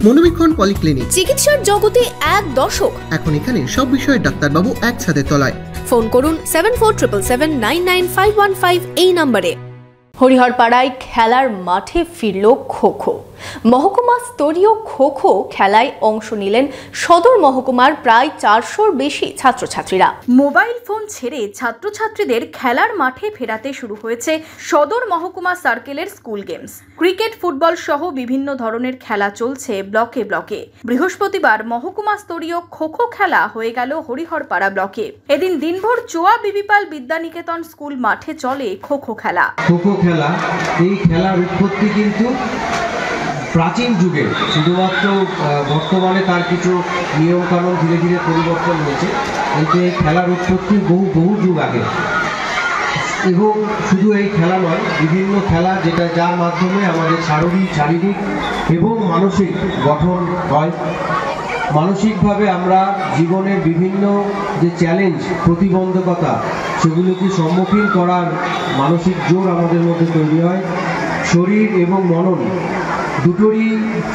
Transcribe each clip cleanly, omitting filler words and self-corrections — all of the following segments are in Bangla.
মনোবীক্ষণ পলিক্লিনিক, চিকিৎসার জগতে এক দশক। এখন এখানে সব বিষয়ে ডাক্তারবাবু একসাথে তলায়। ফোন করুন 7477999515 এই নম্বরে। হরিহরপাড়ায় খেলার মাঠে ফিরল খো খো। মহকুমা স্তরীয় খো খো খেলায় অংশ নিলেন সদর মহকুমার প্রায় 400-র বেশি ছাত্রছাত্রীরা। মোবাইল ফোন ছেড়ে ছাত্রছাত্রীদের খেলার মাঠে ফেরাতে শুরু হয়েছে সদর মহকুমা সার্কেলের স্কুল গেমস। ক্রিকেট, ফুটবল সহ বিভিন্ন ধরনের খেলা চলছে ব্লকে ব্লকে। বৃহস্পতিবার মহকুমা স্তরীয় খো খো খেলা হয়ে গেল হরিহরপাড়া ব্লকে। এদিন দিনভর চোয়া বিবিপাল বিদ্যানিকেতন স্কুল মাঠে চলে খো খো খেলা। খেলা এই খেলার উৎপত্তি কিন্তু প্রাচীন যুগে, শুধুমাত্র বর্তমানে তার কিছু নিয়মকানুন ধীরে ধীরে পরিবর্তন হয়েছে, কিন্তু এই খেলার উৎপত্তি বহু যুগ আগে। এবং শুধু এই খেলা নয়, বিভিন্ন খেলা যার মাধ্যমে আমাদের শারীরিক এবং মানসিক গঠন হয়। মানসিকভাবে আমরা জীবনের বিভিন্ন যে চ্যালেঞ্জ, প্রতিবন্ধকতা, সেগুলোকে সম্মুখীন করার মানসিক জোর আমাদের মধ্যে তৈরি হয়। শরীর এবং মনন দুটোরই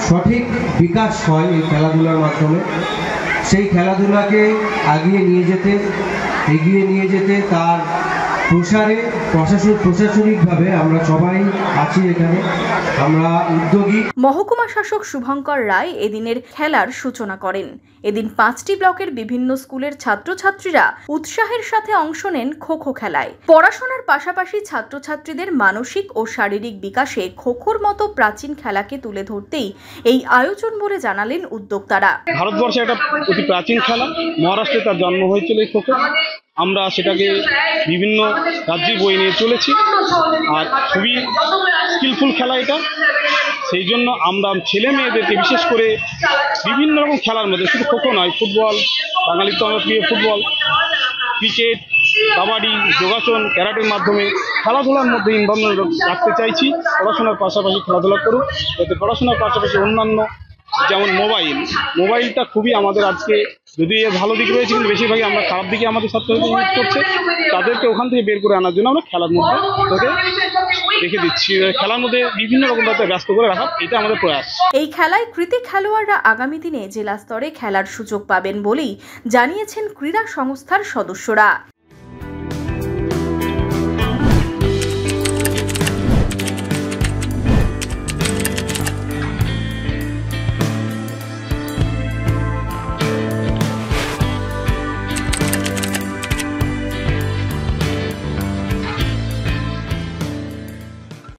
সঠিক বিকাশ হয় এই খেলাধুলার মাধ্যমে। সেই খেলাধুলাকে এগিয়ে নিয়ে যেতে তার প্রসারে প্রশাসনিকভাবে আমরা সবাই আছি এখানে, আমরা উদ্যোগী। মহকুমা শাসক শুভঙ্কর রায় এদিনের খেলার সূচনা করেন। এদিন 5টি ব্লকের বিভিন্ন স্কুলের ছাত্রছাত্রীরা উৎসাহের সাথে অংশ নেন খো খো খেলায়। পড়াশোনার পাশাপাশি ছাত্রছাত্রীদের মানসিক ও শারীরিক বিকাশে খো খোর মতো প্রাচীন খেলাকে তুলে ধরতেই এই আয়োজন বলে জানালেন উদ্যোক্তারা। ভারতবর্ষে একটা অতি প্রাচীন খেলা, মহারাষ্ট্রে তার জন্ম হয়েছিল এই খো খো। আমরা সেটাকে বিভিন্ন রাজ্যে বয়ে নিয়ে চলেছি, আর খুবই স্কিলফুল খেলা এটা। সেই জন্য আমরা ছেলে মেয়েদেরকে বিশেষ করে বিভিন্ন রকম খেলার মধ্যে, শুধু খো খো নয়, ফুটবল, বাঙালির তো আমরা প্রিয় ফুটবল, ক্রিকেট, কাবাডি, যোগাসন, ক্যারাটের মাধ্যমে খেলাধুলার মধ্যে ইনভলভমেন্ট রাখতে চাইছি। পড়াশোনার পাশাপাশি খেলাধুলা করুক, যাতে পড়াশোনার পাশাপাশি অন্যান্য, যেমন মোবাইলটা খুবই আমাদের আজকে, যদি এর ভালো দিক রয়েছে কিন্তু বেশিরভাগই আমরা খারাপ দিকে আমাদের ছাত্রছাত্রী ইউজ করছে। তাদেরকে ওখান থেকে বের করে আনার জন্য আমরা খেলার মধ্যে তোকে রেখে দিচ্ছি, খেলার মধ্যে বিভিন্ন রকম ব্যস্ত করে রাখা, এটা আমাদের প্রয়াস। এই খেলায় কৃতি খেলোয়াড়রা আগামী দিনে জেলা স্তরে খেলার সুযোগ পাবেন বলেই জানিয়েছেন ক্রীড়া সংস্থার সদস্যরা।